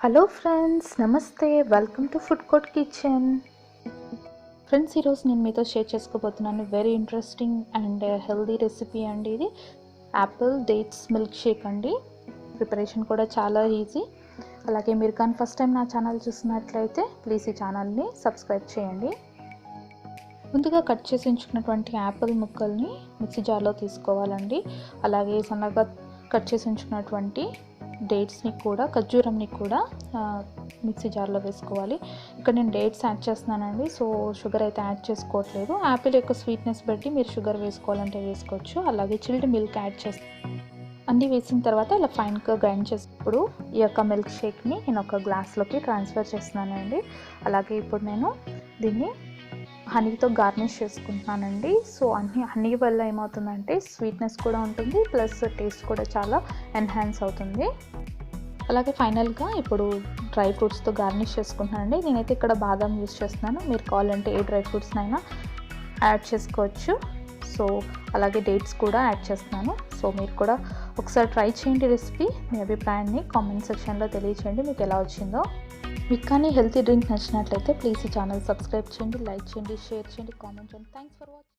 Hello friends, నమస్తే. Welcome to food court kitchen. Friends, ఈరోజు నేను మీతో షేర్ చేసుకోబోతున్నాను very interesting and healthy recipe అండి. ఇది యాపిల్ డేట్స్ మిల్క్ షేక్ అండి. ప్రిపరేషన్ కూడా చాలా ఈజీ. అలాగే మీరు కానీ ఫస్ట్ టైం నా ఛానల్ చూస్తున్నట్లయితే ప్లీజ్ ఈ ఛానల్ని సబ్స్క్రైబ్ చేయండి. ముందుగా కట్ చేసి ఉంచుకున్నటువంటి యాపిల్ ముక్కల్ని మిక్సీ జార్లో తీసుకోవాలండి. అలాగే సన్నగా కట్ చేసి ఉంచుకున్నటువంటి డేట్స్ని కూడా, ఖర్జూరంని కూడా మిక్సీ జార్లో వేసుకోవాలి. ఇక్కడ నేను డేట్స్ యాడ్ చేస్తున్నానండి, సో షుగర్ అయితే యాడ్ చేసుకోవట్లేదు. యాపిల్ యొక్క స్వీట్నెస్ బట్టి మీరు షుగర్ వేసుకోవాలంటే వేసుకోవచ్చు. అలాగే చిల్డ్ మిల్క్ యాడ్ చేస్తాను. అన్నీ వేసిన తర్వాత ఇలా ఫైన్గా గ్రైండ్ చేసినప్పుడు ఈ యొక్క మిల్క్ షేక్ని నేను ఒక గ్లాస్లోకి ట్రాన్స్ఫర్ చేస్తున్నానండి. అలాగే ఇప్పుడు నేను దీన్ని హనీతో గార్నిష్ చేసుకుంటున్నానండి. సో హనీ వల్ల ఏమవుతుందంటే స్వీట్నెస్ కూడా ఉంటుంది, ప్లస్ టేస్ట్ కూడా చాలా ఎన్హాన్స్ అవుతుంది. అలాగే ఫైనల్గా ఇప్పుడు డ్రై ఫ్రూట్స్తో గార్నిష్ చేసుకుంటున్నానండి. నేనైతే ఇక్కడ బాదం యూస్ చేస్తున్నాను. మీరు కావాలంటే ఏ డ్రై ఫ్రూట్స్నైనా యాడ్ చేసుకోవచ్చు. సో అలాగే డేట్స్ కూడా యాడ్ చేస్తున్నాను. సో మీరు కూడా ఒకసారి ట్రై చేయండి రెసిపీ. మీ అభిప్రాయాన్ని కామెంట్ సెక్షన్లో తెలియచేయండి మీకు ఎలా వచ్చిందో. మీకు కానీ హెల్తీ డ్రింక్ నచ్చినట్లయితే ప్లీజ్ ఈ ఛానల్ సబ్స్క్రైబ్ చేయండి, లైక్ చేయండి, షేర్ చేయండి, కామెంట్ చేయండి. Thanks for watching.